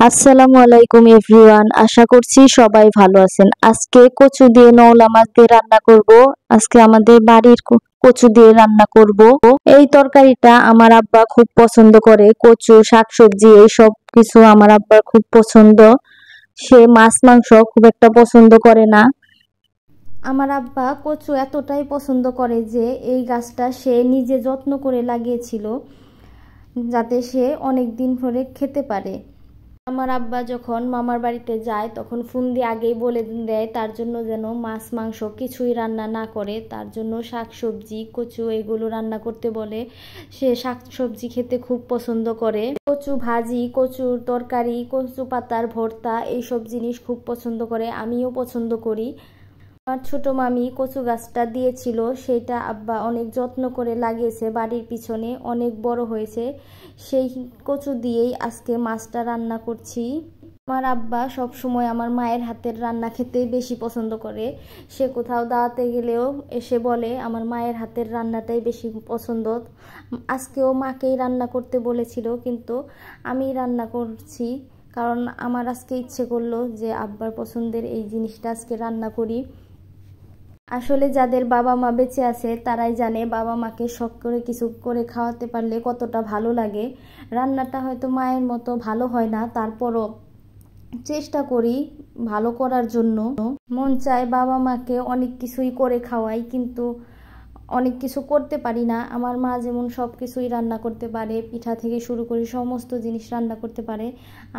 আসসালামু আলাইকুম এভরিওয়ান, আশা করছি সবাই ভালো আছেন। আজকে কচু দিয়ে নওলা মাছ দিয়ে রান্না করব। আজকে আমাদের বাড়ির কচু দিয়ে রান্না করব। এই তরকারিটা আমার আব্বা খুব পছন্দ করে। কচু, শাকসবজি এই সব কিছু আমার আব্বার খুব পছন্দ। সে মাছ মাংস খুব একটা পছন্দ করে না। আমার আব্বা কচু এতটাই পছন্দ করে যে এই গাছটা সে নিজে যত্ন করে লাগিয়েছিল, যাতে সে অনেক দিন ধরে খেতে পারে। আমার আব্বা যখন মামার বাড়িতে যায় তখন ফোন দিয়ে আগেই বলে দেয় তার জন্য যেন মাছ মাংস কিছুই রান্না না করে, তার জন্য শাকসবজি কচু এগুলো রান্না করতে বলে। সে শাকসবজি খেতে খুব পছন্দ করে। কচু ভাজি, কচুর তরকারি, কচু পাতার ভর্তা এইসব জিনিস খুব পছন্দ করে, আমিও পছন্দ করি। আমার ছোট মামি কচু গাছটা দিয়েছিল, সেটা আব্বা অনেক যত্ন করে লাগিয়েছে, বাড়ির পিছনে অনেক বড় হয়েছে। সেই কচু দিয়েই আজকে মাছটা রান্না করছি। আমার আব্বা সব সময় আমার মায়ের হাতের রান্না খেতে বেশি পছন্দ করে। সে কোথাও দাওয়াতে গেলেও এসে বলে আমার মায়ের হাতের রান্নাটাই বেশি পছন্দ। আজকেও মাকেই রান্না করতে বলেছিল, কিন্তু আমি রান্না করছি, কারণ আমার আজকে ইচ্ছে করলো যে আব্বার পছন্দের এই জিনিসটা আজকে রান্না করি। আসলে যাদের বাবা মা বেঁচে আছে তারাই জানে বাবা মাকে শখ করে কিছু করে খাওয়াতে পারলে কতটা ভালো লাগে। রান্নাটা হয়তো মায়ের মতো ভালো হয় না, তারপরও চেষ্টা করি ভালো করার জন্য। মন চায় বাবা মাকে অনেক কিছুই করে খাওয়াই, কিন্তু অনেক কিছু করতে পারি না। আমার মা যেমন সব কিছুই রান্না করতে পারে, পিঠা থেকে শুরু করে সমস্ত জিনিস রান্না করতে পারে,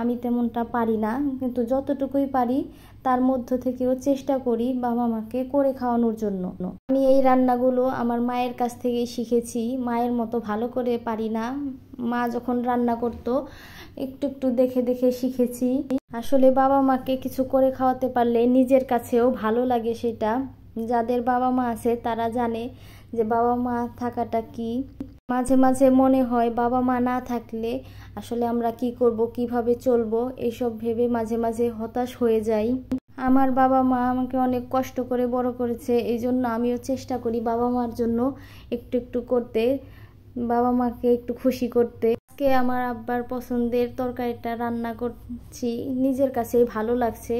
আমি তেমনটা পারি না। কিন্তু যতটুকুই পারি তার মধ্য থেকেও চেষ্টা করি বাবা মাকে করে খাওয়ানোর জন্য। আমি এই রান্নাগুলো আমার মায়ের কাছ থেকেই শিখেছি, মায়ের মতো ভালো করে পারি না। মা যখন রান্না করতো একটু একটু দেখে দেখে শিখেছি। আসলে বাবা মাকে কিছু করে খাওয়াতে পারলে নিজের কাছেও ভালো লাগে সেটা। যাদের বাবা মা আছে তারা জানে যে বাবা মা থাকাটা কি। মাঝে মাঝে মনে হয় বাবা মা না থাকলে আসলে আমরা কি করব, কিভাবে চলবো, এইসব ভেবে মাঝে মাঝে হতাশ হয়ে যাই। আমার বাবা মা আমাকে অনেক কষ্ট করে বড় করেছে, এই জন্য আমিও চেষ্টা করি বাবা মার জন্য একটু একটু করতে, বাবা মাকে একটু খুশি করতে। আজকে আমার আব্বার পছন্দের তরকারিটা রান্না করছি, নিজের কাছেই ভালো লাগছে,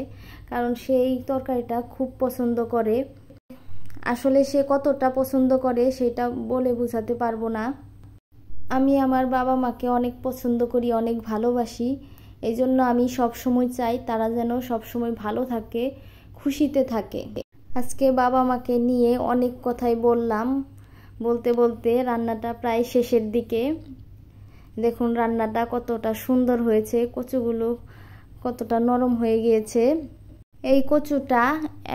কারণ সে এই তরকারিটা খুব পছন্দ করে। আসলে সে কতটা পছন্দ করে সেটা বলে বোঝাতে পারবো না। আমি আমার বাবা মাকে অনেক পছন্দ করি, অনেক ভালোবাসি। এই জন্য আমি সব সময় চাই তারা যেন সব সময় ভালো থাকে, খুশিতে থাকে। আজকে বাবা মাকে নিয়ে অনেক কথাই বললাম, বলতে বলতে রান্নাটা প্রায় শেষের দিকে। দেখুন রান্নাটা কতটা সুন্দর হয়েছে, কচুগুলো কতটা নরম হয়ে গিয়েছে। এই কচুটা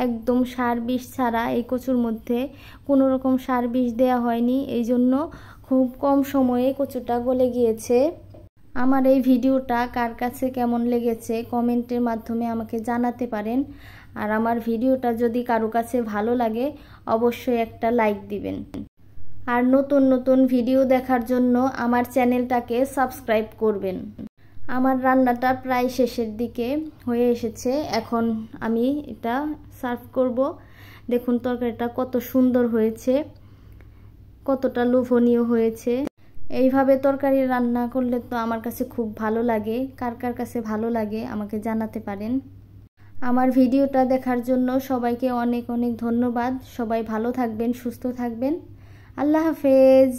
একদম সার বিষ ছাড়া, এই কচুর মধ্যে কোনো রকম সার বিষ দেওয়া হয়নি, এই জন্য খুব কম সময়ে কচুটা গলে গিয়েছে। আমার এই ভিডিওটা কার কাছে কেমন লেগেছে কমেন্টের মাধ্যমে আমাকে জানাতে পারেন। আর আমার ভিডিওটা যদি কারো কাছে ভালো লাগে অবশ্যই একটা লাইক দিবেন। আর নতুন নতুন ভিডিও দেখার জন্য আমার চ্যানেলটাকে সাবস্ক্রাইব করবেন। আমার রান্নাটা প্রায় শেষের দিকে হয়ে এসেছে, এখন আমি এটা সার্ভ করব। দেখুন তরকারিটা কত সুন্দর হয়েছে, কতটা লোভনীয় হয়েছে। এইভাবে তরকারি রান্না করলে তো আমার কাছে খুব ভালো লাগে। কার কার কাছে ভালো লাগে আমাকে জানাতে পারেন। আমার ভিডিওটা দেখার জন্য সবাইকে অনেক অনেক ধন্যবাদ। সবাই ভালো থাকবেন, সুস্থ থাকবেন। আল্লাহ হাফেজ।